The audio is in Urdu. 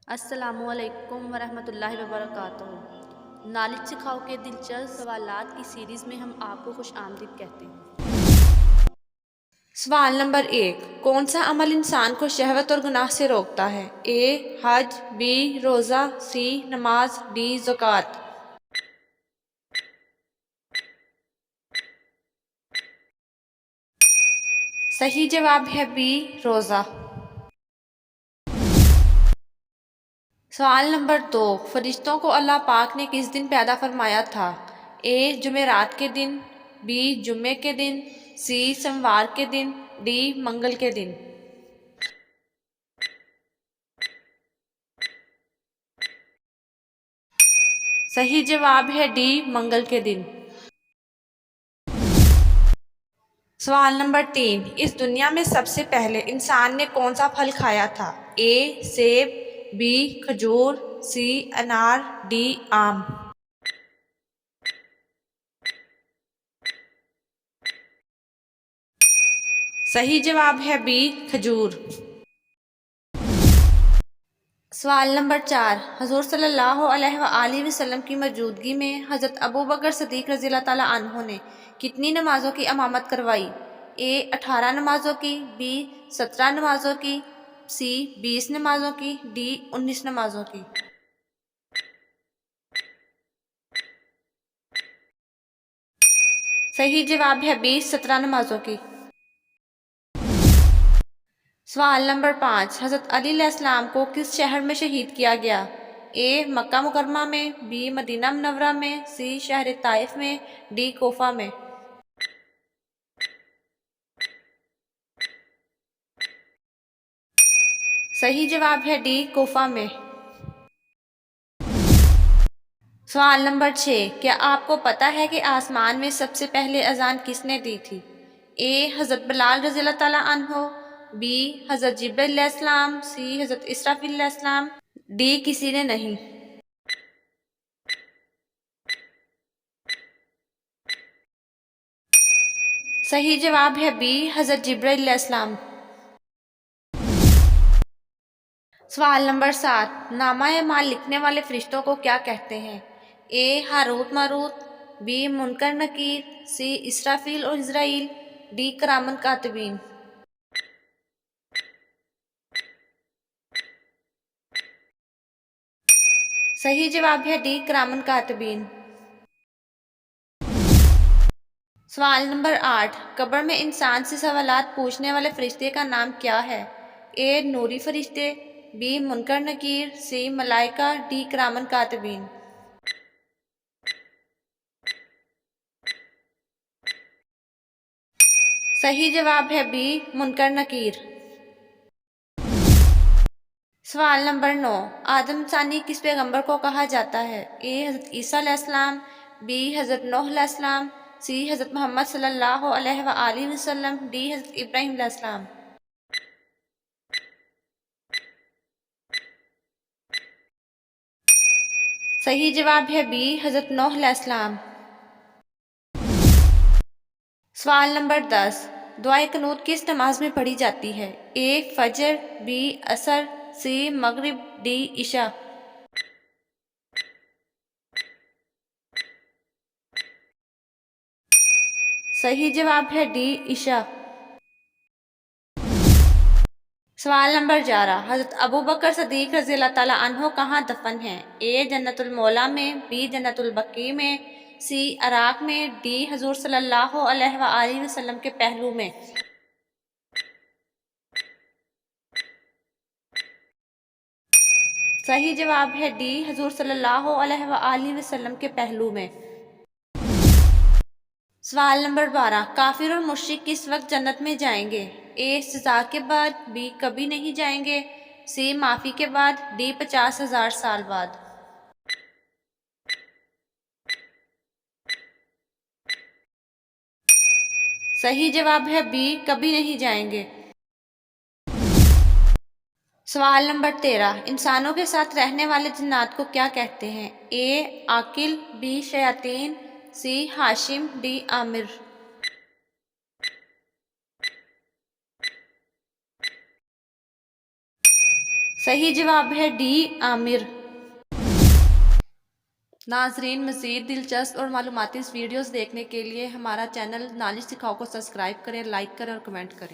السلام علیکم ورحمۃ اللہ وبرکاتہ۔ نالج سکھاؤ کے دلچسپ سوالات کی سیریز میں ہم آپ کو خوش آمدید کہتے ہیں۔ سوال نمبر 1، کون سا عمل انسان کو شہوت اور گناہ سے روکتا ہے؟ اے حج، بی روزہ، سی نماز، ڈی زکوٰۃ۔ صحیح جواب ہے بی روزہ۔ سوال نمبر 2، فرشتوں کو اللہ پاک نے کس دن پیدا فرمایا تھا؟ اے جمعرات کے دن، بی جمعے کے دن، سی سوموار کے دن، ڈی منگل کے دن۔ صحیح جواب ہے ڈی منگل کے دن۔ سوال نمبر 3، اس دنیا میں سب سے پہلے انسان نے کون سا پھل کھایا تھا؟ اے سیب، بی کھجور، سی انار، ڈی آم۔ صحیح جواب ہے بی کھجور۔ سوال نمبر 4، حضور صلی اللہ علیہ وآلہ وسلم کی موجودگی میں حضرت ابوبکر صدیق رضی اللہ تعالیٰ عنہ نے کتنی نمازوں کی امامت کروائی؟ اے 18 نمازوں کی، بی 17 نمازوں کی، سی 20 نمازوں کی، ڈی 19 نمازوں کی۔ صحیح جواب ہے بی 17 نمازوں کی۔ سوال نمبر 5، حضرت علی علیہ السلام کو کس شہر میں شہید کیا گیا؟ اے مکہ مکرمہ میں، بی مدینہ منورہ میں، سی شہر طائف میں، ڈی کوفہ میں۔ صحیح جواب ہے ڈی کوفہ میں۔ سوال نمبر 6، کیا آپ کو پتہ ہے کہ آسمان میں سب سے پہلے اذان کس نے دی تھی؟ اے حضرت بلال رضی اللہ تعالیٰ عنہ، بی حضرت جبرائیل علیہ السلام، سی حضرت اسرافیل علیہ السلام، ڈی کسی نے نہیں۔ صحیح جواب ہے بی حضرت جبرائیل علیہ السلام۔ سوال نمبر 7، نامہ اعمال لکھنے والے فرشتوں کو کیا کہتے ہیں؟ اے ہاروت ماروت، بی منکر نکیر، سی اسرافیل اور عزرائیل، ڈی کرامن کاتبین۔ صحیح جواب ہے ڈی کرامن کاتبین۔ سوال نمبر 8، قبر میں انسان سے سوالات پوچھنے والے فرشتے کا نام کیا ہے؟ اے نوری فرشتے، بی منکر نکیر، سی ملائکہ، ڈی کرامن کاتبین۔ صحیح جواب ہے بی منکر نکیر۔ سوال نمبر 9، آدم ثانی کس پیغمبر کو کہا جاتا ہے؟ اے حضرت عیسیٰ علیہ السلام، بی حضرت نوح علیہ السلام، سی حضرت محمد صلی اللہ علیہ وآلہ وسلم، ڈی حضرت ابراہیم علیہ السلام۔ صحیح جواب ہے بی حضرت نوح علیہ السلام۔ سوال نمبر 10، دعائے قنوت کس نماز میں پڑھی جاتی ہے؟ اے فجر، بی عصر، سی مغرب، ڈی عشاء۔ صحیح جواب ہے ڈی عشاء۔ سوال نمبر 11، حضرت ابوبکر صدیق رضی اللہ تعالیٰ عنہ کہاں دفن ہیں؟ اے جنت المولا میں، بی جنت البقیع میں، سی عراق میں، ڈی حضور صلی اللہ علیہ وآلہ وسلم کے پہلو میں۔ صحیح جواب ہے ڈی حضور صلی اللہ علیہ وآلہ وسلم کے پہلو میں۔ سوال نمبر 12، کافر اور مشرک کس وقت جنت میں جائیں گے؟ اے سزا کے بعد، بی کبھی نہیں جائیں گے، سی معافی کے بعد، ڈی 50,000 سال بعد۔ صحیح جواب ہے بی کبھی نہیں جائیں گے۔ سوال نمبر 13، انسانوں کے ساتھ رہنے والے جنات کو کیا کہتے ہیں؟ اے عاقل، بی شیاطین، سی ہاشم، ڈی عامر۔ صحیح جواب ہے ڈی عامر۔ ناظرین، مزید دلچسپ اور معلوماتی ویڈیوز دیکھنے کے لیے ہمارا چینل نالج سکھاؤ کو سبسکرائب کریں، لائک کریں اور کمنٹ کریں۔